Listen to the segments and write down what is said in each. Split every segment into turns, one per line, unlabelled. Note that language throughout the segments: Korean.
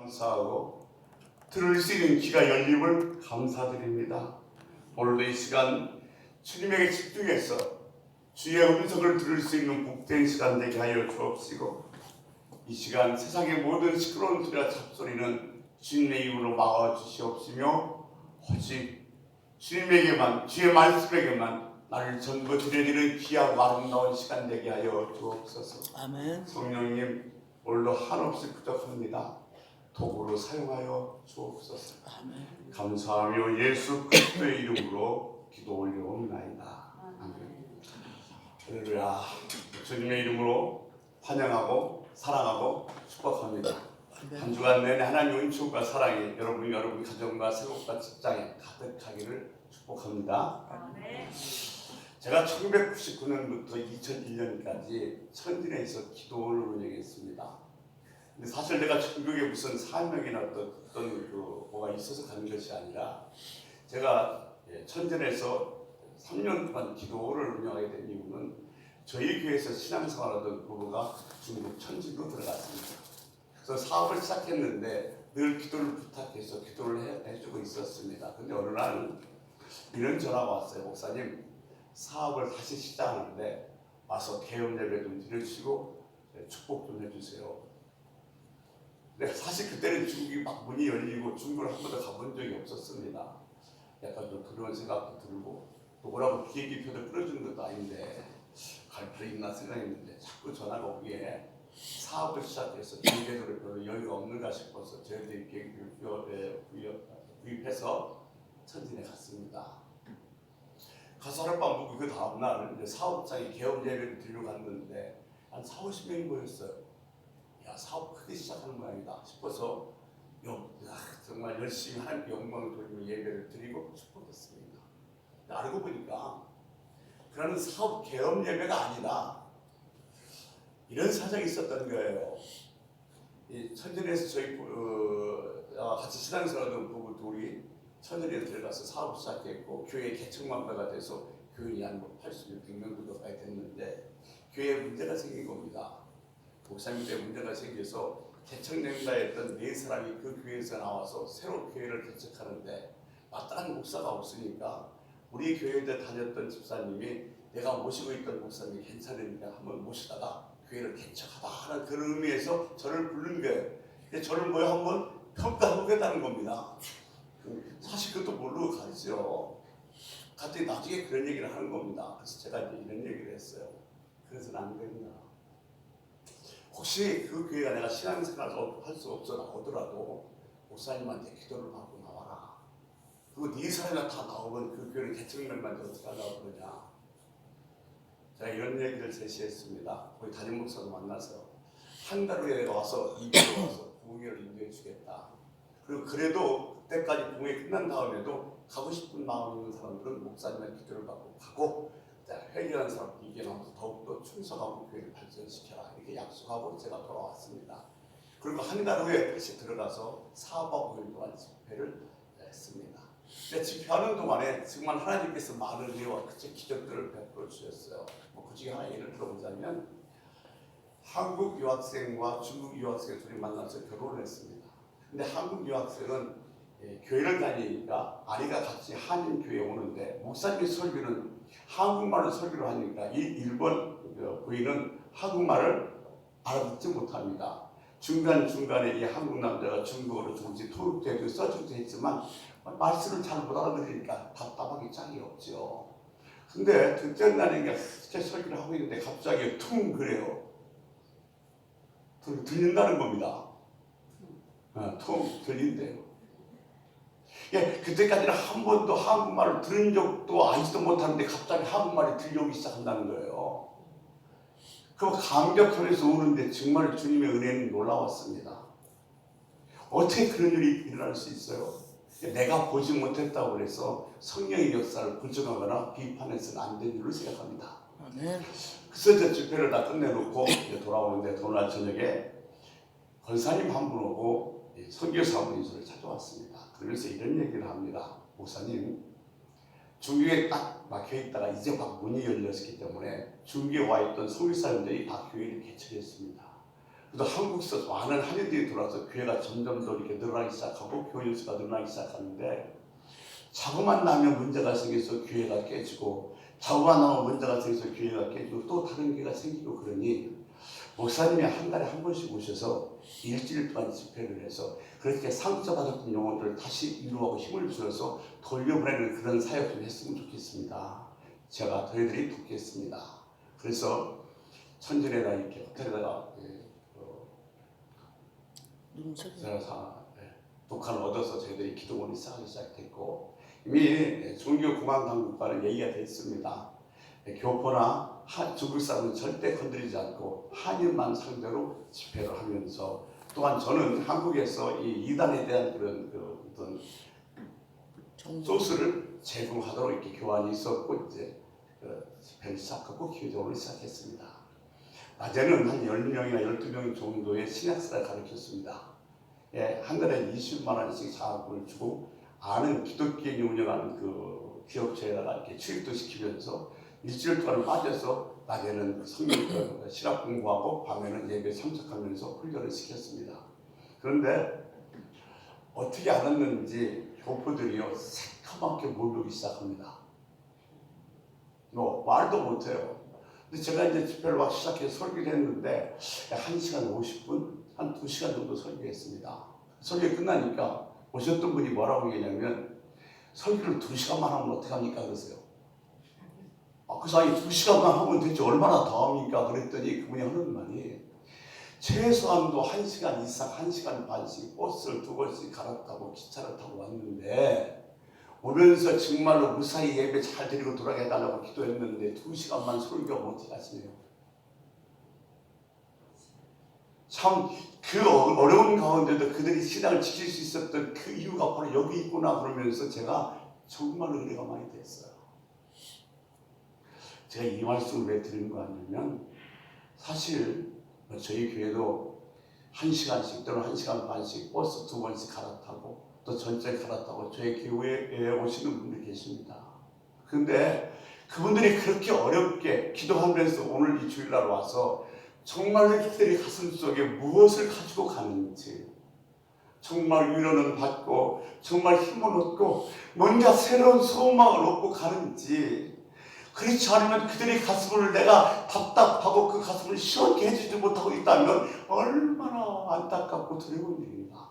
감사하고 들을 수 있는 귀가 열림을 감사드립니다. 오늘도 이 시간 주님에게 집중해서 주의 음성을 들을 수 있는 복된 시간 되게 하여 주옵시고, 이 시간 세상의 모든 시끄러운 소리와 잡소리는 주님의 이름으로 막아주시옵시며, 오직 주님에게만, 주의 말씀에게만 나를 전부 드려드리는 귀하고 아름다운 시간 되게 하여 주옵소서.
아멘.
성령님, 오늘도 한없이 부족합니다. 도구로 사용하여 주옵소서.
아멘.
감사하며 예수 그리스도의 이름으로 기도 올려옵나이다. 아멘. 할렐루야. 주님의 이름으로 환영하고 사랑하고 축복합니다. 한 주간 내내 하나님의 은총과 사랑이 여러분 가정과 세곡과 직장에 가득하기를 축복합니다.
아멘.
제가 1999년부터 2001년까지 천진에서 기도를 운영했습니다. 근데 사실 내가 천국에 무슨 사명이나 어떤 뭐가 있어서 가는 것이 아니라, 제가 천진에서 3년 동안 기도를 운영하게 된 이유는 저희 교회에서 신앙생활하던 부부가 중국 천진으로 들어갔습니다. 그래서 사업을 시작했는데 늘 기도를 부탁해서 기도를 해주고 있었습니다. 근데 어느 날 이런 전화가 왔어요. 목사님, 사업을 다시 시작하는데 와서 개업 예배 좀 드려주시고 축복 좀 해주세요. 근데 사실 그때는 중국이 막 문이 열리고 중국을 한 번도 가본 적이 없었습니다. 약간 좀 두려운 생각도 들고, 또 뭐라고 비행기표를 끌어주는 것도 아닌데 갈 필요 있나 생각했는데, 자꾸 전화가 오기에 사업을 시작해서 비행기표를 별로 여유가 없는가 싶어서 저희들이 비행기표를 구입해서 천진에 갔습니다. 가서 하룻밤 묵고 그 다음날 사업장에 개업 예배를 드리러 갔는데 한 40-50명이 모였어요. 야, 사업 크게 시작하는 모양이다 싶어서 정말 열심히 하나님께 영광을 돌리며 예배를 드리고 축복했습니다. 알고 보니까 그러는 사업 개업 예배가 아니라 이런 사정이 있었던 거예요. 이 천진에서 저희 같이 신앙생활하던 부부 둘이 천연에 들어가서 사업 시작했고, 교회 개척만배가 돼서 교인이 한 80, 100명 정도 가야 됐는데 교회에 문제가 생긴 겁니다. 목사님 때 문제가 생겨서 개척연가했던 4사람이 그 교회에서 나와서 새로 교회를 개척하는데 마땅한 목사가 없으니까 우리 교회에 다녔던 집사님이 내가 모시고 있던 목사님이 괜찮으니까 한번 모시다가 교회를 개척하다 하는 그런 의미에서 저를 부른 거예요. 근데 저를 한번 평가하겠다는 겁니다. 사실 그것도 모르고 가죠. 갑자기 나중에 그런 얘기를 하는 겁니다. 그래서 제가 이제 이런 얘기를 했어요. 그래서는 안 된다. 혹시 그 교회가 내가 신앙생활을 할 수 없어 나오더라도 목사님한테 기도를 받고 나와라. 그리고 4사람이나 다 나오면 그 교회를 개척면만 어떻게 하려고 그러냐. 제가 이런 얘기를 제시했습니다. 거기 담임 목사도 만나서 한 달 후에 내가 와서 이교에 와서 부흥회를 인도해 주겠다. 그리고 그래도 그때까지 부흥회 끝난 다음에도 가고 싶은 마음 있는 사람들은 목사님의 기도를 받고 가고, 회개하는 사람 이겨나면서 더욱더 충성하고 교회를 발전시켜라, 이렇게 약속하고 제가 돌아왔습니다. 그리고 한 달 후에 다시 들어가서 4박 5일 동안 집회를 했습니다. 근데 집회하는 동안에 정말 하나님께서 많은 은혜와 기적들을 베풀어 주셨어요. 그 중에 하나 예를 들어보자면, 한국 유학생과 중국 유학생 둘이 만나서 결혼을 했습니다. 근데 한국 유학생은 교회를 다니니까 아내가 같이 한인 교회에 오는데 목사님의 설교는 한국말로 설교를 하니까 이 일본 부인은 한국말을 알아듣지 못합니다. 중간중간에 이 한국 남자가 중국어로 조금씩 토익도 해도 써주기도 했지만 말씀을 잘 못 알아들으니까 답답하기 짝이 없죠. 근데 둘째 날인가 제 설교를 하고 있는데 갑자기 퉁 그래요. 들린다는 겁니다. 통 들린대요. 그때까지는 한 번도 한국말을 들은 적도 알지도 못하는데 갑자기 한국말이 들려오기 시작한다는 거예요. 그 감격하면서 우는데 정말 주님의 은혜는 놀라웠습니다. 어떻게 그런 일이 일어날 수 있어요? 내가 보지 못했다고 해서 성령의 역사를 부정하거나 비판해서는 안 되는 줄로 생각합니다.
아멘.
그래서 저 집회를 다 끝내놓고 돌아오는데 그날 저녁에 권사님 한 분 오고 선교사 한 분이 저를 찾아왔습니다. 그러면서 이런 얘기를 합니다. 목사님, 중국에 딱 막혀있다가 이제 막 문이 열렸기 때문에 중국에 와 있던 선교사님들이 다 교회를 개척했습니다. 또 한국에서 많은 한인들이 들어와서 교회가 점점 더 이렇게 늘어나기 시작하고 교회 수가 늘어나기 시작하는데 자고만 나면 문제가 생겨서 교회가 깨지고 자고만 나면 문제가 생겨서 교회가 깨지고 또 다른 교회가 생기고 그러니 목사님이 한 달에 한 번씩 오셔서 일주일 동안 집회를 해서 그렇게 상처받았던 영혼들을 다시 위로하고 힘을 주어서 돌려보내는 그런 사역 좀 했으면 좋겠습니다. 제가 너희들이 돕겠습니다. 그래서 천전에다 이렇게 호텔에다가 독한을 얻어서 저희들이 기도원이 쌓기 시작했고 이미 종교 공안 당국과는 얘기가 됐습니다. 교포나 중국 사람은 절대 건드리지 않고 한인만 상대로 집회를 하면서 또한 저는 한국에서 이 이단에 대한 그런 어떤 소스를 제공하도록 이렇게 교환이 있었고 이제 집회를 시작하고 기도원을 시작했습니다. 낮에는 한 10명이나 12명 정도의 신약사를 가르쳤습니다. 한 달에 20만 원씩 자금을 주고 아는 기독교인이 운영하는 그 기업체에다가 이렇게 출입도 시키면서 일주일 동안 빠져서 낮에는 성경 신학 공부하고 밤에는 예배 참석하면서 훈련을 시켰습니다. 그런데 어떻게 알았는지 교포들이요 새까맣게 몰려오기 시작합니다. 말도 못해요. 근데 제가 이제 집회를 막 시작해서 설교를 했는데 1시간 50분, 한 2시간 정도 설교했습니다. 설교 끝나니까 오셨던 분이 뭐라고 얘기하냐면 설교를 2시간만 하면 어떡합니까? 그러세요. 그래서 아니 2시간만 하면 대체 얼마나 더 합니까? 그랬더니 그분이 하는 말이 최소한도 1시간 이상, 1시간 반씩 버스를 2번씩 갈아타고 기차를 타고 왔는데 오면서 정말로 무사히 예배 잘 드리고 돌아가 해달라고 기도했는데 2시간만 설교가 못해 가시네요. 참 그 어려운 가운데도 그들이 신앙을 지킬 수 있었던 그 이유가 바로 여기 있구나 그러면서 제가 정말로 은혜가 많이 됐어요. 제가 이 말씀을 왜 드리는 거 아니면 사실 저희 교회도 1시간씩 또는 1시간 반씩 버스 2번씩 갈아타고 또 전철 갈아타고 저희 교회에 오시는 분들이 계십니다. 그런데 그분들이 그렇게 어렵게 기도하면서 오늘 이 주일날 와서 정말 그들이 가슴 속에 무엇을 가지고 가는지 정말 위로는 받고 정말 힘을 얻고 뭔가 새로운 소망을 얻고 가는지 그렇지 않으면 그들의 가슴을 내가 답답하고 그 가슴을 시원케 해주지 못하고 있다면 얼마나 안타깝고 두려운 일입니다.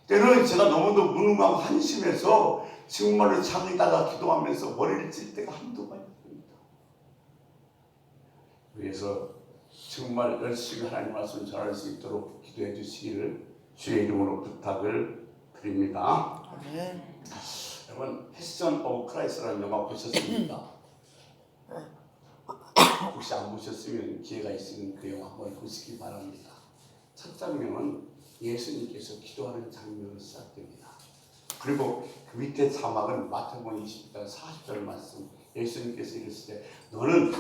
때로는 제가 너무도 무능하고 한심해서 정말로 잠이다가 기도하면서 머리를 찔 때가 한두 번이 아닙니다. 그래서 정말 열심히 하나님 말씀을 전할 수 있도록 기도해 주시기를 주의 이름으로 부탁을 드립니다. 여러분 패션 오브 크라이스트라는 영화 보셨습니까? 혹시 안 보셨으면 기회가 있으면 그 영화 한번 보시기 바랍니다. 첫 장면은 예수님께서 기도하는 장면으로 시작됩니다. 그리고 그 밑에 자막은 마태복음 20장 40절 말씀 예수님께서 이르시되 너는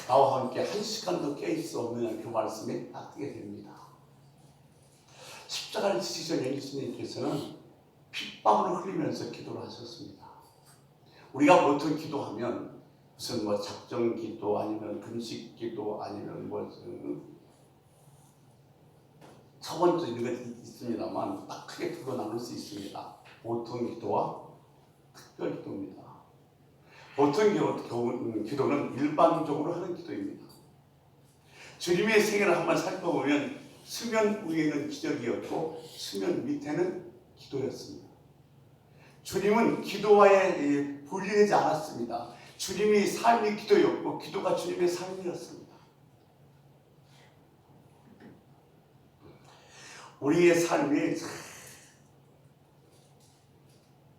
나와 함께 1시간도 깨질 수 없느냐 그 말씀이 딱 뜨게 됩니다. 십자가를 지시던 예수님께서는 핏방울을 흘리면서 기도를 하셨습니다. 우리가 보통 기도하면 무슨 작정 기도 아니면 금식 기도 아니면 첫 번째 이런 것이 있습니다만 딱 크게 두고 나눌 수 있습니다. 보통 기도와 특별 기도입니다. 보통 기도는 일반적으로 하는 기도입니다. 주님의 생애를 한번 살펴보면 수면 위에는 기적이었고 수면 밑에는 기도였습니다. 주님은 기도와에 분리되지 않았습니다. 주님이 삶이 기도였고 기도가 주님의 삶이었습니다. 우리의 삶이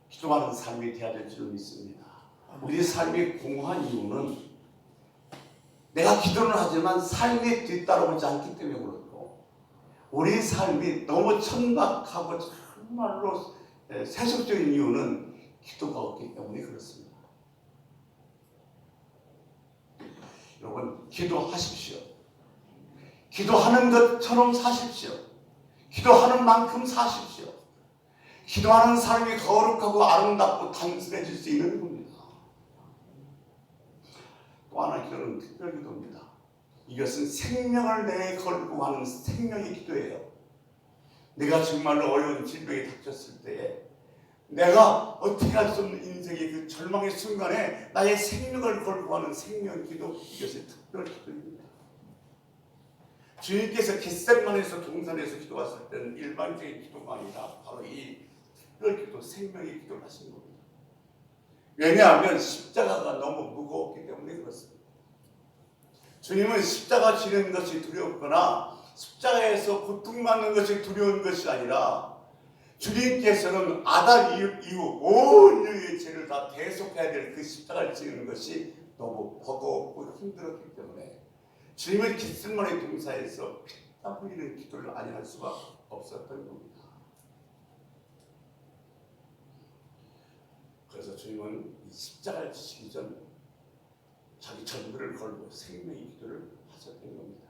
기도하는 삶이 되어야 될 줄 믿습니다. 우리의 삶이 공허한 이유는 내가 기도는 하지만 삶이 뒤따라오지 않기 때문에 그렇고 우리의 삶이 너무 천박하고 정말로 세속적인 이유는 기도가 없기 때문에 그렇습니다. 여러분 기도하십시오. 기도하는 것처럼 사십시오. 기도하는 만큼 사십시오. 기도하는 삶이 거룩하고 아름답고 단순해질 수 있는 겁니다. 또 하나 기도는 특별 기도입니다. 이것은 생명을 내에 걸고 하는 생명의 기도예요. 내가 정말로 어려운 질병이 닥쳤을 때에 내가 어떻게 할 수 없는 인생의 그 절망의 순간에 나의 생명을 걸고 하는 생명 기도, 이것이 특별 기도입니다. 주님께서 겟세마네에서 동산에서 기도하실 때는 일반적인 기도가 아니라 바로 이 특별 기도, 생명의 기도를 하신 겁니다. 왜냐하면 십자가가 너무 무거웠기 때문에 그렇습니다. 주님은 십자가 지는 것이 두렵거나 십자가에서 고통받는 것이 두려운 것이 아니라 주님께서는 아담 이후 온 인류의 죄를 다 대속해야 될 그 십자가를 지는 것이 너무 버겁고 힘들었기 때문에 주님은 겟세마네 동산에서 피땀 흘리는 기도를 아니할 수가 없었던 겁니다. 그래서 주님은 이 십자가를 지시기 전 자기 전부를 걸고 생명의 기도를 하셨던 겁니다.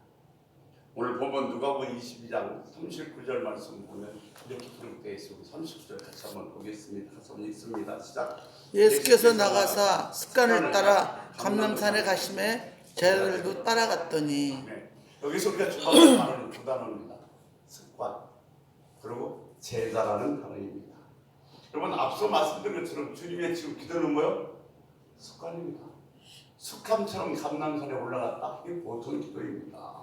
오늘 보면 누가복음 22장 39절 말씀 보면 이렇게 기록되어 있습니다. 39절 같이 한번 보겠습니다. 같이 한번 읽습니다. 시작.
예수께서 나가사 습관을 따라 감람산에 가심에 제자들도 따라갔더니.
네. 여기서 우리가 주목할 단어는 두 단어입니다. 습관 그리고 제자라는 단어입니다. 여러분 앞서 말씀드린 것처럼 주님의 지금 기도는 뭐요? 습관입니다. 습관처럼 감람산에 올라갔다. 이게 보통 기도입니다.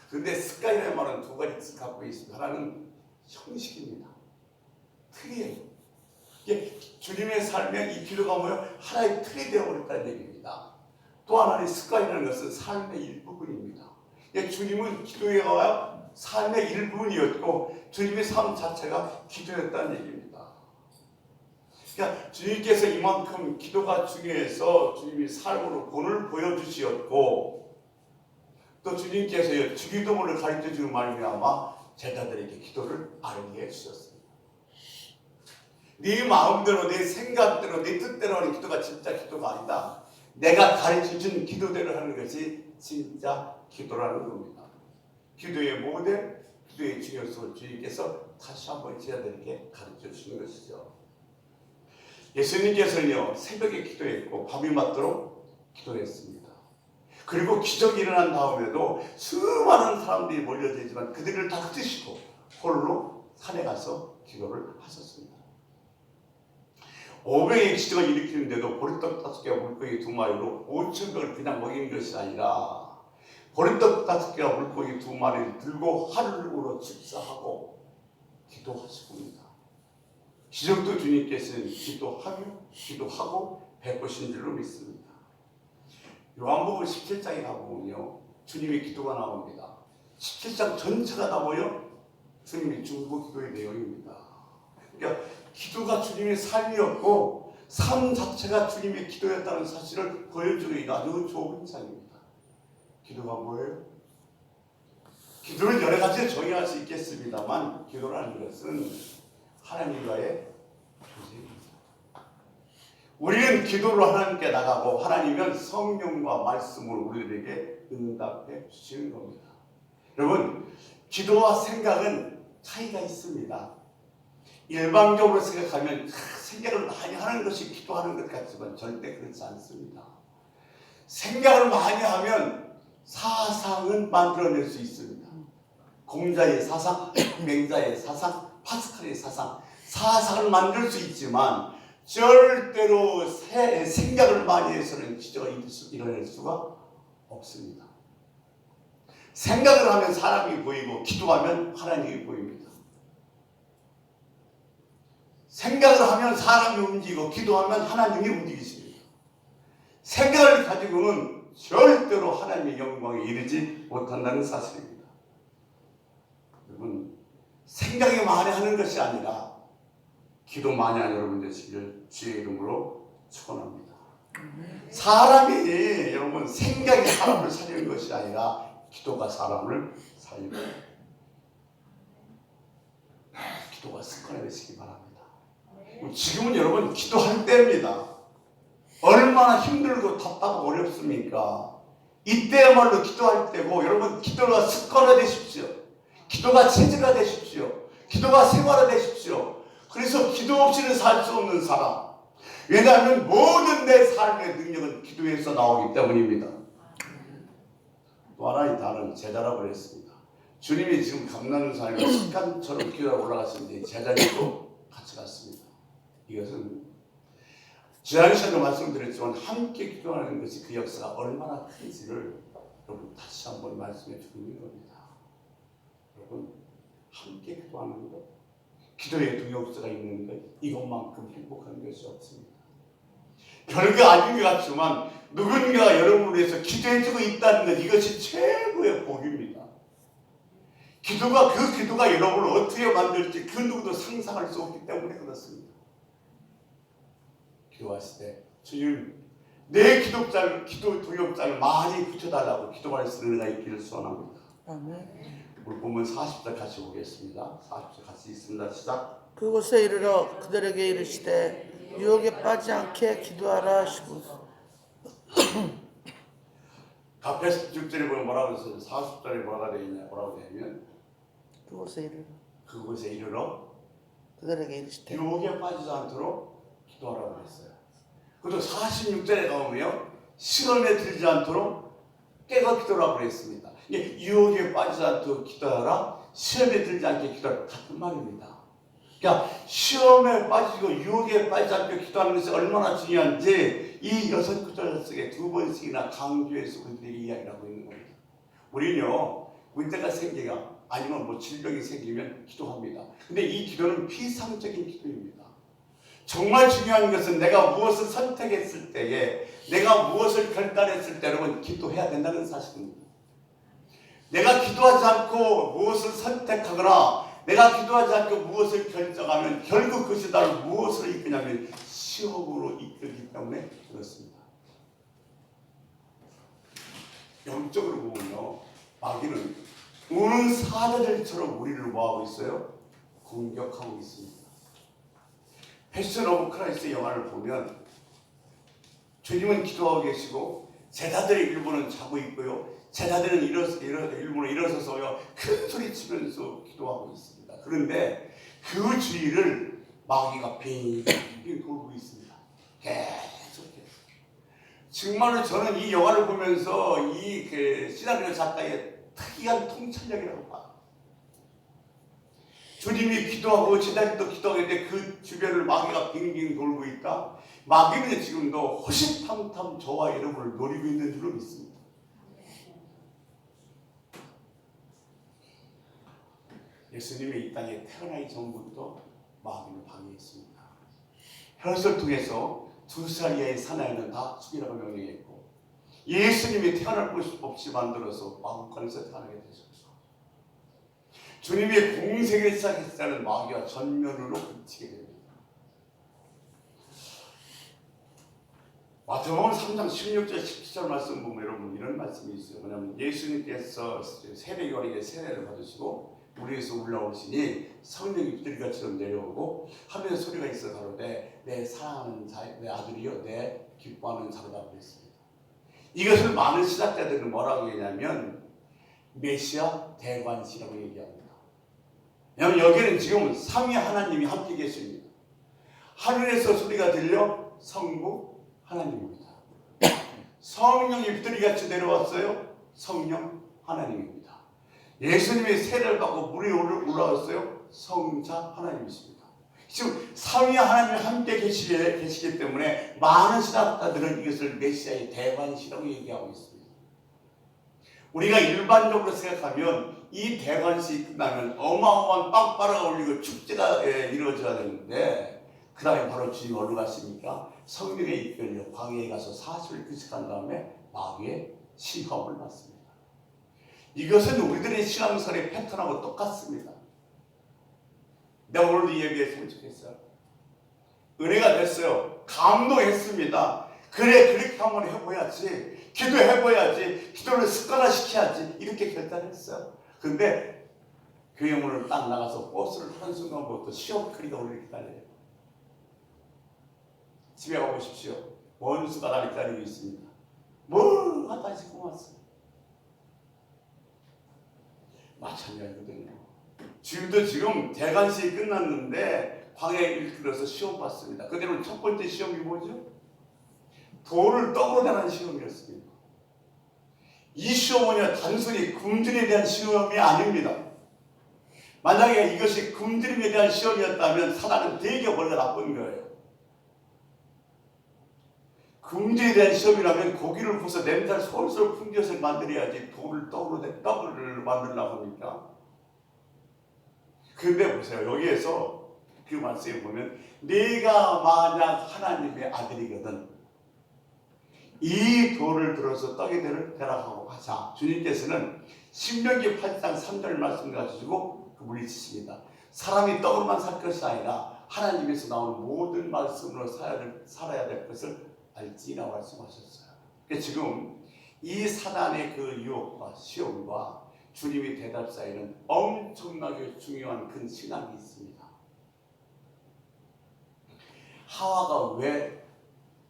그런데 습관이라는 말은 두 가지 뜻을 갖고 있습니다. 하나는 형식입니다. 틀이에요. 이게 주님의 삶에 이 기도가 뭐예요? 하나의 틀이 되어버렸다는 얘기입니다. 또 하나의 습관이라는 것은 삶의 일부분입니다. 주님은 기도의 삶의 일부분이었고 주님의 삶 자체가 기도였다는 얘기입니다. 그러니까 주님께서 이만큼 기도가 중요해서 주님이 삶으로 본을 보여주시었고 또 주님께서 주기도문을 가르쳐주는 말미암아 제자들에게 기도를 알게 해주셨습니다. 네 마음대로 내 생각대로 내 뜻대로 하는 기도가 진짜 기도가 아니다. 내가 가르쳐준 기도대로 하는 것이 진짜 기도라는 겁니다. 기도의 모델, 기도의 중요성을 주님께서 다시 한번 제자들에게 가르쳐주시는 것이죠. 예수님께서는요 새벽에 기도했고 밤이 맞도록 기도했습니다. 그리고 기적이 일어난 다음에도 수많은 사람들이 몰려져 있지만 그들을 다 흩으시고 홀로 산에 가서 기도를 하셨습니다. 500의 기적을 일으키는데도 보리떡 5개와 물고기 2마리로 5,000명을 그냥 먹인 것이 아니라 보리떡 5개와 물고기 2마리를 들고 하늘으로 축사하고 기도하십니다. 기적도 주님께서는 기도하고 베푸신 줄로 믿습니다. 요한복음 17장에 가보면요 주님의 기도가 나옵니다. 17장 전체가 다 뭐요? 주님의 중보 기도의 내용입니다. 그러니까 기도가 주님의 삶이었고 삶 자체가 주님의 기도였다는 사실을 보여주는 아주 좋은 장입니다. 기도가 뭐예요? 기도를 여러 가지로 정의할 수 있겠습니다만 기도라는 것은 하나님과의 교제입니다. 우리는 기도로 하나님께 나가고 하나님은 성령과 말씀으로 우리들에게 응답해 주시는 겁니다. 여러분 기도와 생각은 차이가 있습니다. 일반적으로 생각하면 생각을 많이 하는 것이 기도하는 것 같지만 절대 그렇지 않습니다. 생각을 많이 하면 사상은 만들어낼 수 있습니다. 공자의 사상, 맹자의 사상, 파스칼의 사상을 만들 수 있지만 절대로 생각을 많이 해서는 기적을 이뤄낼 수가 없습니다. 생각을 하면 사람이 보이고 기도하면 하나님이 보입니다. 생각을 하면 사람이 움직이고 기도하면 하나님이 움직이십니다. 생각을 가지고는 절대로 하나님의 영광에 이르지 못한다는 사실입니다. 여러분 생각이 많이 하는 것이 아니라 기도 많이 하는 여러분 되시기를 주의 이름으로 축원합니다. 사람이 여러분 생각이 사람을 살리는 것이 아니라 기도가 사람을 살립니다. 기도가 습관이 되시기 바랍니다. 지금은 여러분 기도할 때입니다. 얼마나 힘들고 답답하고 어렵습니까? 이때야말로 기도할 때고 여러분 기도가 습관화 되십시오. 기도가 체질화 되십시오. 기도가 생활화 되십시오. 그래서 기도 없이는 살 수 없는 사람. 왜냐하면 모든 내 삶의 능력은 기도에서 나오기 때문입니다. 또 하나의 단어는 제자라고 했습니다. 주님이 지금 감람산에 습관처럼 기도하고 올라가시는데 제자들도 같이 갔습니다. 이것은 지난 시간에 말씀드렸지만 함께 기도하는 것이 그 역사가 얼마나 큰지를 여러분 다시 한번 말씀해 주는 겁니다. 여러분 함께 기도하는 것, 기도의 동역자가 있는 것, 이것만큼 행복한 것이 없습니다. 별거 아닌 것 같지만 누군가가 여러분을 위해서 기도해주고 있다는 것, 이것이 최고의 복입니다. 그 기도가 여러분을 어떻게 만들지 그 누구도 상상할 수 없기 때문에 그렇습니다. 기도하실 때 주님 내 기도 동역자를 많이 붙여달라고 기도할 수 있는 은혜가 있기를 소원합니다.
아멘.
우리 보면 40절 같이 보겠습니다. 40절 같이 있습니다. 시작.
그곳에 이르러 그들에게 이르시되 유혹에 빠지지 않게 기도하라 하시고.
앞에서 6절에 보면 뭐라고 했어요? 40절에 뭐라고 되어 있냐? 뭐라고 되어 있냐면 그곳에 이르러
그들에게 이르시되
유혹에 빠지지 않도록 기도하라고 했어요. 그것도 46절에 가보면 시험에 들지 않도록 깨가 기도라고 했습니다. 유혹에 빠지지 않도록 기도하라, 시험에 들지 않게 기도하라, 같은 말입니다. 그러니까 시험에 빠지고 유혹에 빠지지 않게 기도하는 것이 얼마나 중요한지 이 6구절 속에 2번씩이나 강조해서 우리들에게 이야기를 하고 있는 겁니다. 우리는요, 문제가 생기가 아니면 뭐 질병이 생기면 기도합니다. 근데 이 기도는 피상적인 기도입니다. 정말 중요한 것은 내가 무엇을 선택했을 때에, 내가 무엇을 결단했을 때 여러분 기도해야 된다는 사실입니다. 내가 기도하지 않고 무엇을 선택하거나 내가 기도하지 않고 무엇을 결정하면 결국 그것이 나를 무엇으로 이끄냐면 시험으로 이끌기 때문에 그렇습니다. 영적으로 보면요, 마귀는 우는 사자들처럼 우리를 뭐하고 있어요? 공격하고 있습니다. 패션 오브 크라이스트 영화를 보면 주님은 기도하고 계시고 제자들의 일부는 자고 있고요, 제자들은 일부러 일어서서요 큰 소리 치면서 기도하고 있습니다. 그런데 그 주위를 마귀가 빙빙 돌고 있습니다. 계속해서. 정말로 저는 이 영화를 보면서 이 시나리오 작가의 특이한 통찰력이라고 봐요. 주님이 기도하고 제자들도 기도하는데 그 주변을 마귀가 빙빙 돌고 있다. 마귀는 지금도 호시탐탐 저와 여러분을 노리고 있는 줄로 믿습니다. 예수님이 이 땅에 태어나기 전부터 마귀를 방해했습니다. 혈서를 통해서 2살 이하의 사나이는 다 죽이라고 명령했고, 예수님이 태어날 곳 없이 만들어서 마구간에서 태어나게 되셨죠. 주님이 공생을 시작했을 때는 마귀가 전면으로 그치게 됩니다. 마태복음 3장 16절 17절 말씀 보면 여러분 이런 말씀이 있어요. 뭐냐면 예수님께서 세례요한에게 세례를 받으시고 물에서 올라오시니 성령이 비둘기같이로 내려오고 하늘에 소리가 있어 가로되 내 사랑하는 자, 내 아들이요 내 기뻐하는 자로다 그랬습니다. 이것을 많은 신학자들은 뭐라고 얘기하냐면 메시아 대관시라고 얘기합니다. 왜냐하면 여기는 지금 삼위 하나님이 함께 계십니다. 하늘에서 소리가 들려 성부 하나님입니다. 성령이 비둘기같이 내려왔어요. 성령 하나님입니다. 예수님이 세례를 받고 물에 올라왔어요. 성자 하나님이십니다. 지금 삼위 하나님이 함께 계시기 때문에 많은 신학자들은 이것을 메시아의 대관시라고 얘기하고 있습니다. 우리가 일반적으로 생각하면 이 대관시 끝나면 어마어마한 빵빠라가 울리고 축제가 이루어져야 되는데 그 다음에 바로 주님 어디로 갔습니까? 성령에 이끌려 광야에 가서 40일 금식한 다음에 마귀의 시험을 받습니다. 이것은 우리들의 신앙생활의 패턴하고 똑같습니다. 내가 오늘 이 얘기했으면 좋겠어요. 은혜가 됐어요. 감동했습니다. 그래 그렇게 한번 해봐야지, 기도해봐야지, 기도를 습관화시켜야지 이렇게 결단했어요. 근데 교회 문을 딱 나가서 버스를 타는 순간부터 시험거리가 우리를 기다려요. 집에 가보십시오. 원수가 나를 기다리고 있습니다. 뭘 갖다 싣고 왔어요. 마찬가지거든요. 지금 대관식이 끝났는데 광야에 일들어서 시험 봤습니다. 그대로 첫 번째 시험이 뭐죠? 돌을 떡으로 대는 시험이었습니다. 이 시험은요 단순히 굶주림에 대한 시험이 아닙니다. 만약에 이것이 굶주림에 대한 시험이었다면 사단은 되게 원래 나쁜 거예요. 굶주림에 대한 시험이라면 고기를 구워서 냄새를 솔솔 풍겨서 만들어야지 돌을 떡을 만들려고 합니까? 근데 보세요. 여기에서 그 말씀에 보면 네가 만약 하나님의 아들이거든 이 돌을 들어서 떡이 되라고 하자. 주님께서는 신명기 8장 3절 말씀 가지고 물리치십니다. 사람이 떡으로만 살 것이 아니라 하나님에서 나오는 모든 말씀으로 살아야 될 것을 알지라고 말씀하셨어요. 그러니까 지금 이 사단의 그 유혹과 시험과 주님의 대답 사이에는 엄청나게 중요한 큰 신학이 있습니다. 하와가 왜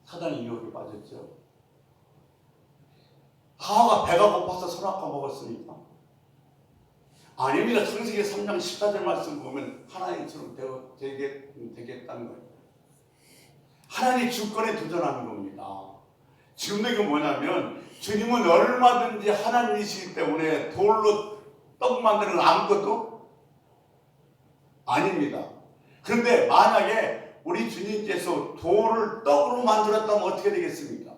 사단의 유혹에 빠졌죠? 하와가 배가 고파서 선악과 먹었습니까? 아닙니다. 창세기 3장 14절 말씀 보면 하나님처럼 되겠다는 거예요. 하나님 주권에 도전하는 겁니다. 지금도 이게 뭐냐면 주님은 얼마든지 하나님이시기 때문에 돌로 떡 만드는 건 아무것도 아닙니다. 그런데 만약에 우리 주님께서 돌을 떡으로 만들었다면 어떻게 되겠습니까?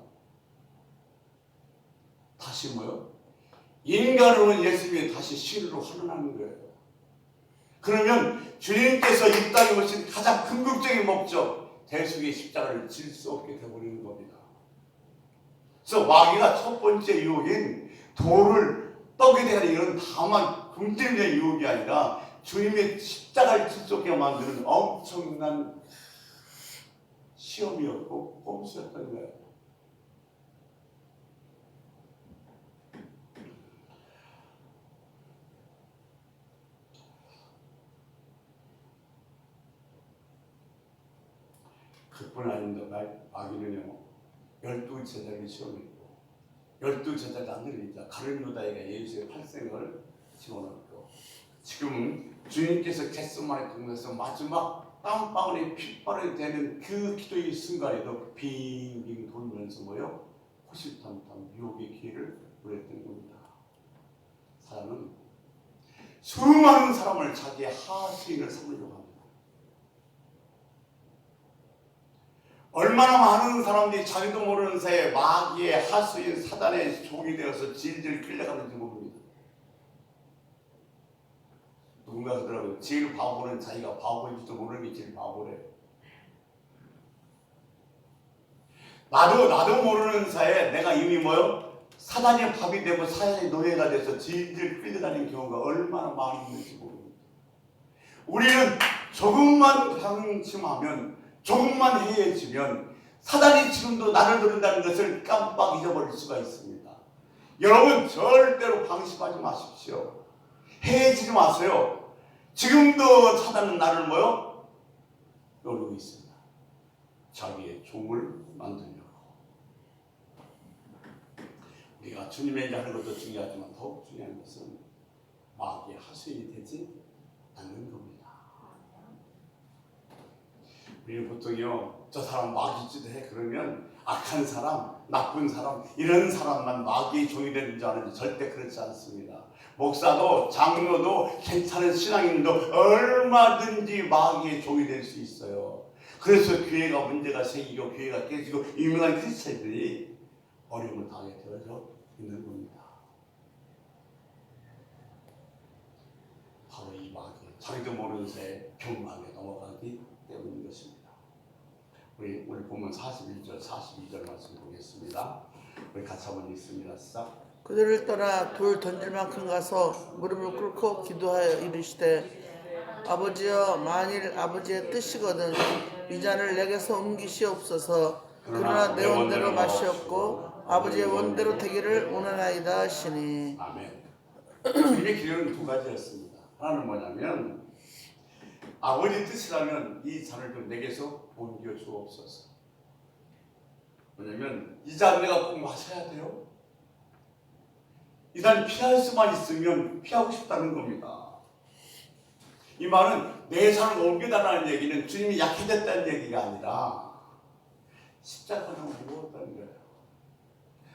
다시 뭐요? 인간으로는 예수님이 다시 신으로 환원하는 거예요. 그러면 주님께서 이 땅에 오신 가장 궁극적인 목적, 대속의 십자가를 질 수 없게 되어버리는 겁니다. 그래서 마귀가 첫 번째 유혹인 돌을 떡에 대한 이런 다만 굶주리는 유혹이 아니라 주님의 십자가를 질 수 없게 만드는 엄청난 시험이었고 꼼수였던 거예요. 그뿐 아닙니다. 마귀는요 12제자를 시험했고 12제자가 안 들리자 가룟 유다에게 예수의 팔생을 집어넣고 지금 주님께서 겟세마네 동산에서 마지막 땀방울이 핏발이 되는 그 기도의 순간에도 빙빙 돌면서 뭐요? 호시탐탐 유혹의 기회를 노렸던 겁니다. 사람은 수많은 사람을 자기의 하수인을 삼으려고 합니다. 얼마나 많은 사람들이 자기도 모르는 사이에 마귀의 하수인 사단의 종이 되어서 질질 끌려가는지 모릅니다. 누군가 그러더라고요. 제일 바보는 자기가 바보인지도 모르는 게 제일 바보래. 나도 모르는 사이에 내가 이미 뭐요? 사단의 밥이 되고 사단의 노예가 돼서 질질 끌려다니는 경우가 얼마나 많이 있는지 모릅니다. 우리는 조금만 방심하면 조금만 해해지면 사단이 지금도 나를 노린다는 것을 깜빡 잊어버릴 수가 있습니다. 여러분 절대로 방심하지 마십시오. 해해지지 마세요. 지금도 사단은 나를 뭐요? 노리고 있습니다. 자기의 종을 만들려고. 우리가 주님의 일을 하는 것도 중요하지만 더욱 중요한 것은 마귀의 하수인이 되지 않는 겁니다. 우리는 보통요 저 사람 마귀짓 해 그러면 악한 사람, 나쁜 사람 이런 사람만 마귀의 종이 되는 줄 아는지 절대 그렇지 않습니다. 목사도 장로도 괜찮은 신앙인도 얼마든지 마귀의 종이 될 수 있어요. 그래서 교회가 문제가 생기고 교회가 깨지고 유명한 크리스천들이 어려움을 당하게 되어져 있는 겁니다. 바로 이 마귀 자기도 모르는 새에 경망에 넘어가기 때문인 것입니다. 우리 보면 41절 42절 말씀 보겠습니다. 우리 같이 한번 읽습니다. 시작.
그들을 떠나 돌 던질 만큼 가서 무릎을 꿇고 기도하여 이르시되 아버지여 만일 아버지의 뜻이거든 이 잔을 내게서 옮기시옵소서. 그러나 내 원대로 마시옵고 아버지의 원대로 되기를 원하나이다 하시니.
아멘. 주님의 기도는 두 가지였습니다. 하나는 뭐냐면 아버지 뜻이라면 이 잔을 좀 내게서 옮겨 주옵소서. 뭐냐면 이 잔 내가 꼭 마셔야 돼요. 이 잔 피할 수만 있으면 피하고 싶다는 겁니다. 이 말은 내 잔을 옮겨달라는 얘기는 주님이 약해졌다는 얘기가 아니라 십자가를 무거웠다는 거예요.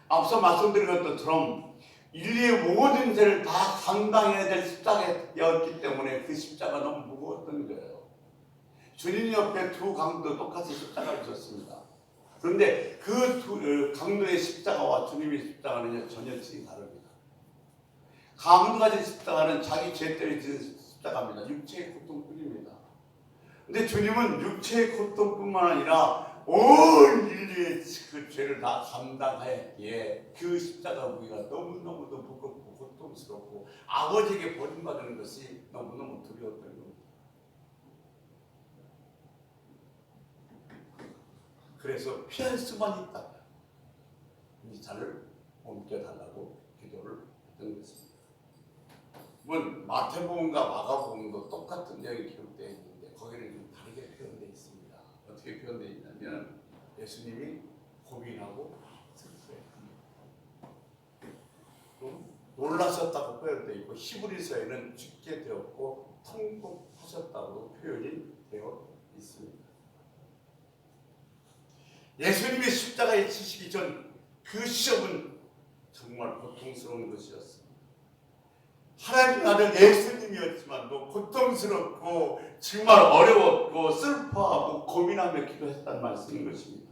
앞서 말씀드린 것처럼 인류의 모든 죄를 다 감당해야 될 십자가였기 때문에 그 십자가 너무 무거웠던 거예요. 주님 옆에 두 강도 똑같이 십자가를 졌습니다. 그런데 그 두 강도의 십자가와 주님의 십자가는 전혀 질이 다릅니다. 강도가 진 십자가는 자기 죄 때문에 진 십자가입니다. 육체의 고통뿐입니다. 근데 주님은 육체의 고통뿐만 아니라 온 인류의 그 죄를 다 감당하였기에 그 십자가 무게가 너무너무도 무겁고 고통스럽고 아버지에게 버림받는 것이 너무너무 두려웠던 겁니다. 그래서 피할 수만 있다. 이 잔을 옮겨달라고 기도를 했던 것입니다. 물론 마태복음과 마가복음도 똑같은 내용이 기록되어 있는데 거기는 좀 다르게 표현되어 있습니다. 어떻게 표현되어 있냐면 예수님이 고민하고 슬퍼했습니다. 놀라셨다고 표현되어 있고 히브리서에는 죽게 되었고 통곡하셨다고 표현이 되어 있습니다. 예수님의 십자가에 지시기 전 그 시험은 정말 고통스러운 것이었습니다. 하나님 아들 예수님이었지만도 고통스럽고 정말 어려웠고 슬퍼하고 고민하며 기도했다는 말씀인 것입니다.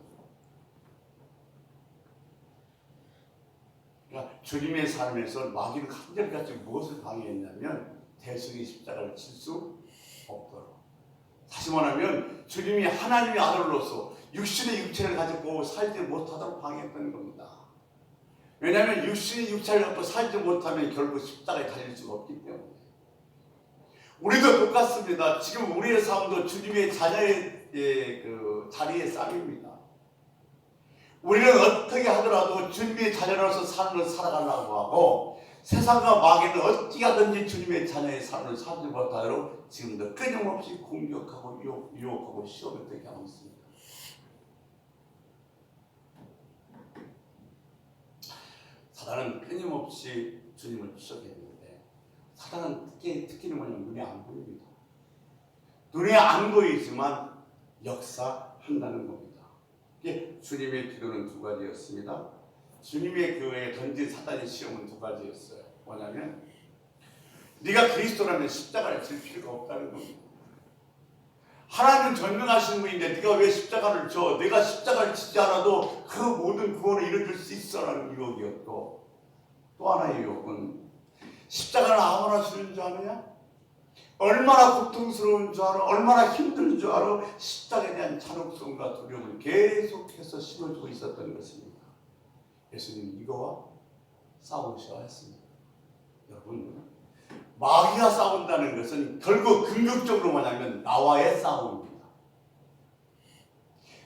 그러니까 주님의 삶에서 마귀는 한결같이 무엇을 방해했냐면 대승의 십자가를 칠 수 없도록. 다시 말하면 주님이 하나님의 아들로서 육신의 육체를 가지고 살지 못하도록 방해했던 겁니다. 왜냐하면 육신의 육체를 갖고 살지 못하면 결국 십자가에 달릴 수가 없기 때문에. 우리도 똑같습니다. 지금 우리의 삶도 주님의 자녀의 그 자리의 쌈입니다. 우리는 어떻게 하더라도 주님의 자녀로서 삶을 살아가려고 하고 세상과 마귀는 어찌 하든지 주님의 자녀의 삶을 살지 못하도록 지금도 끊임없이 공격하고 유혹하고 시험을 되게 하고 있습니다. 사단은 끊임없이 주님을 추적했는데 사단은 특기는 뭐냐면 눈에 안 보입니다. 눈에 안 보이지만 역사한다는 겁니다. 주님의 기도는 두 가지였습니다. 주님의 교회에 던진 사단의 시험은 두 가지였어요. 뭐냐면 네가 그리스도라면 십자가를 질 필요가 없다는 겁니다. 하나님은 전능하신 분인데 네가 왜 십자가를 져? 내가 십자가를 치지 않아도 그 모든 구원을 이루어줄 수 있어라는 유혹이었고, 또 하나의 유혹은 십자가를 아무나 주는 줄 아느냐? 얼마나 고통스러운 줄 알아? 얼마나 힘든 줄 알아? 십자가에 대한 잔혹성과 두려움을 계속해서 심어주고 있었던 것입니다. 예수님은 이거와 싸우셔야 했습니다. 여러분, 마귀가 싸운다는 것은 결국 궁극적으로 뭐냐면 나와의 싸움입니다.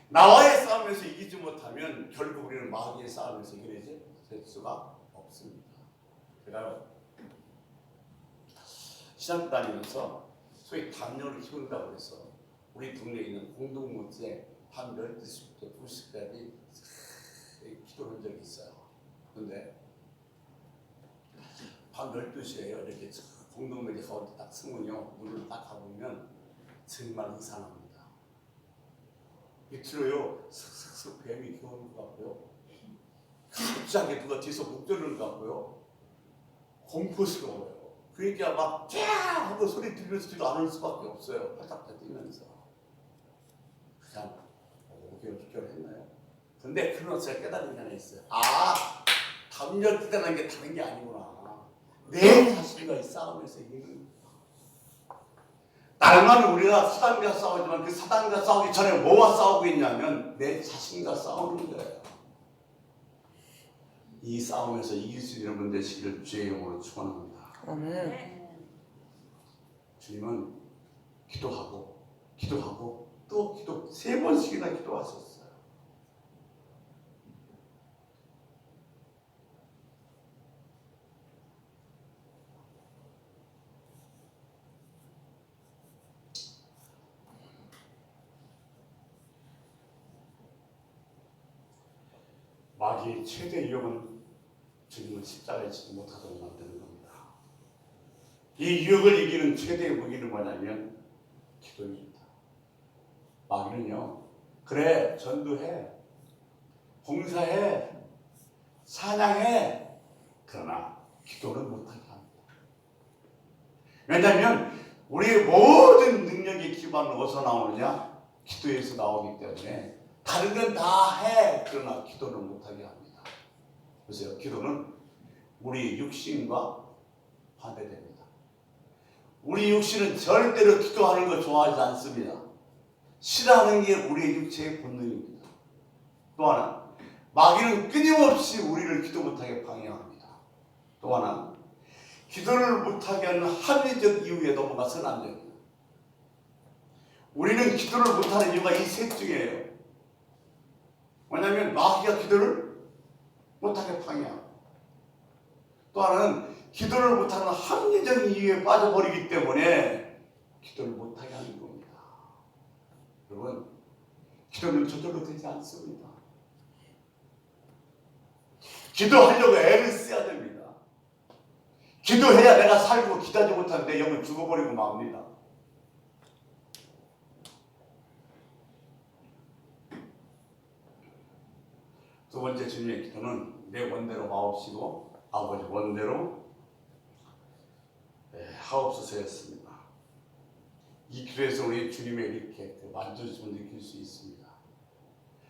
나와의 싸움에서 이기지 못하면 결국 우리는 마귀의 싸움에서 이겨내지 될 수가 없습니다. 제가 신학 다니면서 소위 담요를 키운다고 해서 우리 동네에 있는 공동묘지에 밤 12시부터 2시까지 기도를 한 적이 있어요. 그런데 밤 12시에요. 이렇게 공동묘지 가운데 딱 서면요. 문을 딱 가보면 정말 이상합니다. 밑으로요. 슥슥슥 뱀이 기어오는 것 같고요. 갑자기 누가 뒤에서 목 조르는 것 같고요. 공포스러워요. 그러니까 막 쫙 하고 소리 들으면서도 안 올 수밖에 없어요. 팔딱팔딱 뛰면서. 그냥 5개월, 6개월 했나요? 근데 그러면서 제가 깨달은 게 하나 있어요. 아, 담요 뜯어낸 게 다른 게 아니구나. 내 자신과 이 싸움에서 이기는 거야. 날만 우리가 사단과 싸우지만 그 사단과 싸우기 전에 뭐와 싸우고 있냐면 내 자신과 싸우는 거예요. 이 싸움에서 이길 수 있는 분 되시기를 주의 이름으로 축원합니다.
아멘.
주님은 기도하고 또 기도 3번씩이나 기도하셨어요. 마귀의 최대 유혹은 주님을 십자가에 지지 못하도록 만드는 겁니다. 이 유혹을 이기는 최대의 무기는 뭐냐면 기도입니다. 마귀는요, 그래 전도해, 봉사해, 찬양해, 그러나 기도를 못하게 합니다. 왜냐하면 우리의 모든 능력의 기반은 어디서 나오느냐? 기도에서 나오기 때문에 다른 건 다 해. 그러나 기도를 못하게 합니다. 보세요. 기도는 우리 육신과 반대됩니다. 우리 육신은 절대로 기도하는 걸 좋아하지 않습니다. 싫어하는 게 우리의 육체의 본능입니다. 또 하나, 마귀는 끊임없이 우리를 기도 못하게 방해합니다. 또 하나, 기도를 못하게 하는 합리적 이유에 넘어가서는 안 됩니다. 우리는 기도를 못하는 이유가 이 셋 중이에요. 왜냐하면 마귀가 기도를 못하게 방해합니다. 또 하나는 기도를 못하는 합리적 이유에 빠져버리기 때문에 기도를 못하게 하는 겁니다. 여러분, 기도는 저절로 되지 않습니다. 기도하려고 애를 써야 됩니다. 기도해야 내가 살고 기도하지 못하면 내 영은 죽어버리고 맙니다. 두 번째 주님의 기도는 내 원대로 마옵시고 아버지 원대로 하옵소서였습니다. 이 기도에서 우리 주님의 이렇게 만져주심을 느낄 수 있습니다.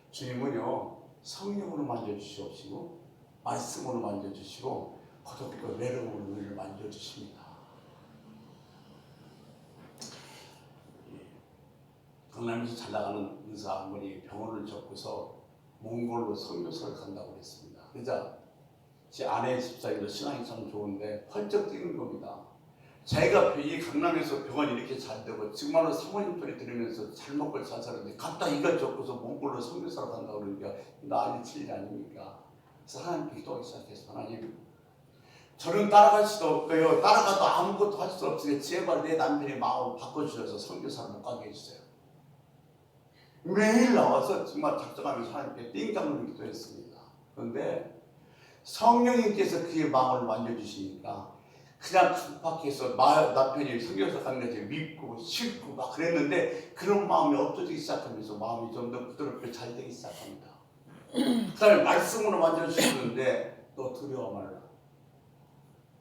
주님은요, 성령으로 만져주시옵시고 말씀으로 만져주시고 고독과 외로움으로 우리를 만져주십니다. 강남에서 잘 나가는 의사 한 분이 병원을 접고서 몽골로 선교사를 간다고 했습니다. 그러자 제 아내 집사님도 신앙이 참 좋은데 펄쩍 뛰는 겁니다. 자기가 이 강남에서 병원이 이렇게 잘 되고 정말로 사모님 소리 들으면서 잘 먹고 잘 사는데 갔다 이가 접고서 몽골로 선교사를 간다고 그러니까 난리 칠 일 아닙니까? 그래서 하나님께 기도하기 시작해서 하나님, 저는 따라갈 수도 없고요. 따라가도 아무것도 할 수 없으니 제발 내 남편의 마음을 바꿔주셔서 선교사를 못 가게 해주세요. 매일 나와서 정말 작정하면서 하나님께 띵땅을 기도했습니다. 그런데 성령님께서 그의 마음을 만져주시니까 그냥 깜빡해서 남편이 선교사 가는 데 믿고 싫고 막 그랬는데 그런 마음이 없어지기 시작하면서 마음이 좀 더 부드럽게 잘 되기 시작합니다. 그 다음에 말씀으로 만져주시는데 너 두려워 말라.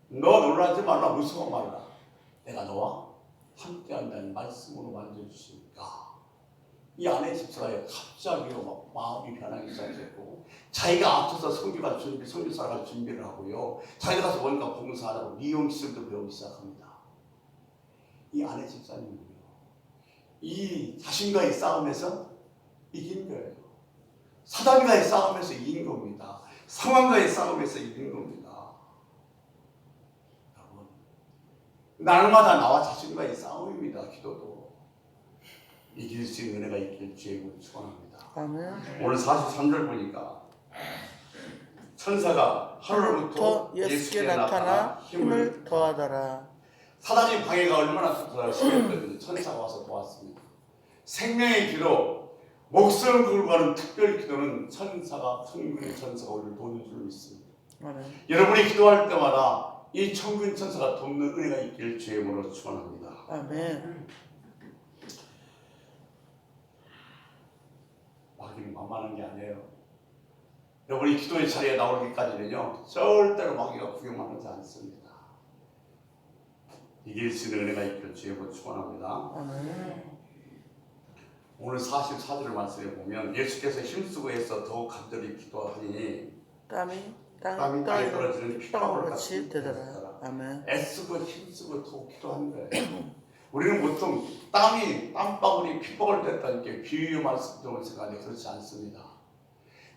너 놀라지 말라. 무서워 말라. 내가 너와 함께한다는 말씀으로 만져주시니까 이 아내 집사가 갑자기 막 마음이 변하기 시작했고 자기가 앞서서 선교사가 준비를 하고요. 자기가 가서 뭔가 봉사하라고 미용실도 배우기 시작합니다. 이 아내 집사님은요, 이 자신과의 싸움에서 이긴 거예요. 사단과의 싸움에서 이긴 겁니다. 상황과의 싸움에서 이긴 겁니다. 여러분, 날마다 나와 자신과의 싸움입니다. 기도도. 이길 수 있는 은혜가 있길 주의 축원합니다.
아멘.
오늘 43절 보니까 천사가 하늘로부터
예수께 나타나 힘을 더하더라.
사단의 방해가 얼마나 심했던지 천사가 와서 도왔습니다. 생명의 기도, 목숨을 걸고 하는 특별 기도는 천군의 천사가 우리를 도는 줄 믿습니다.
아멘.
여러분이 기도할 때마다 이 천군 천사가 돕는 은혜가 있길 주의 이름으로 축원합니다.
아멘.
마귀는 만만한 게 아니에요. 여러분이 기도의 자리에 나오기까지는요, 절대로 마귀가 구경하지 않습니다. 이길 수 있는 은혜가 있길 주의 이름으로 축원합니다.
아멘.
오늘 44절 말씀에 보면 예수께서 힘쓰고 해서 더욱 간절히 기도하니
땀이
땅에 떨어지는 핏방울
같이
같이
되더라. 아멘.
애쓰고 힘쓰고 더욱 기도하는 거예요. 우리는 보통 땀방울이 핏방울 됐다는 게 비유 말씀을 생각하는데 그렇지 않습니다.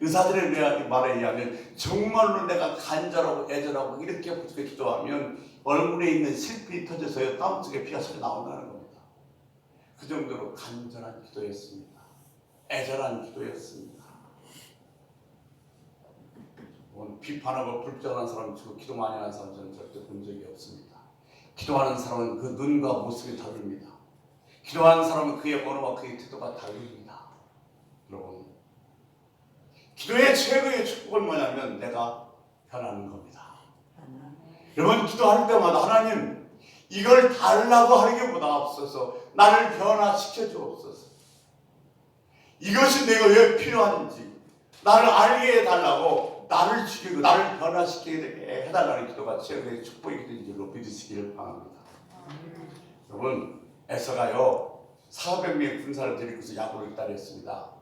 의사들의 말에 의하면 정말로 내가 간절하고 애절하고 이렇게 부족해 기도하면 얼굴에 있는 실핏이 터져서 땀 속에 피가 섞여 나온다는 겁니다. 그 정도로 간절한 기도였습니다. 애절한 기도였습니다. 비판하고 불평하는 사람 치고 기도 많이 하는 사람 저는 절대 본 적이 없습니다. 기도하는 사람은 그 눈과 모습이 다릅니다. 기도하는 사람은 그의 언어와 그의 태도가 다릅니다. 여러분, 기도의 최고의 축복은 뭐냐면 내가 변하는 겁니다. 여러분, 기도할 때마다 하나님 이걸 달라고 하는 게 보다 없어서 나를 변화시켜 주옵소서. 이것이 내가 왜 필요한지 나를 알게 해달라고 나를 죽이고 나를 변화시키게 되게 해달라는 기도가 최고의 축복의 기도인 줄로 믿으시기를 바랍니다. 여러분, 에서가요 400명의 군사를 데리고서 야곱을 기다렸습니다.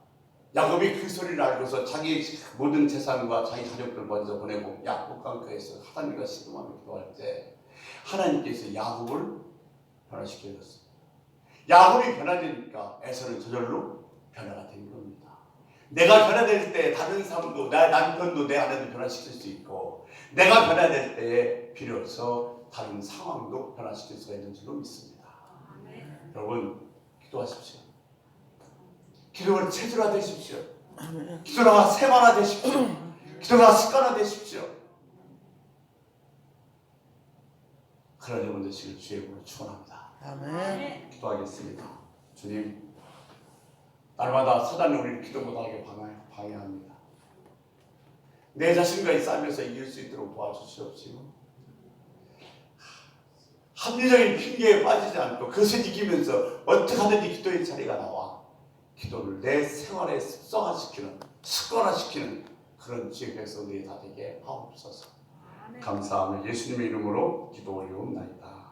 야곱이 그 소리를 알고서 자기 모든 재산과 자기 가족들 먼저 보내고 야곱 강가에서 하나님과 시름하며 기도할 때 하나님께서 야곱을 변화시켜 줬습니다. 야곱이 변화되니까 에서는 저절로 변화가 된 겁니다. 내가 변화될 때 다른 사람도, 내 남편도 내 아내도 변화시킬 수 있고, 내가 변화될 때에 비로소 다른 상황도 변화시킬 수가 있는 줄로 믿습니다. 여러분, 기도하십시오. 기도를 체질화되십시오. 기도가 생활화되십시오. 기도가 습관화되십시오. 그런 여러분 되시길 주의 이름으로 축원합니다.
아멘.
기도하겠습니다. 주님, 날마다 사단은 우리를 기도 못하게 방해합니다. 내 자신과의 싸움에서 이길 수 있도록 도와주시옵시고, 합리적인 핑계에 빠지지 않고 그것을 이기면서 어떻게 하든지 기도의 자리가 나와 기도를 내 생활에 습성화시키는, 습관화시키는 그런 지혜의 백성들이 다 되게 하옵소서. 감사하며 예수님의 이름으로 기도 올리옵나이다.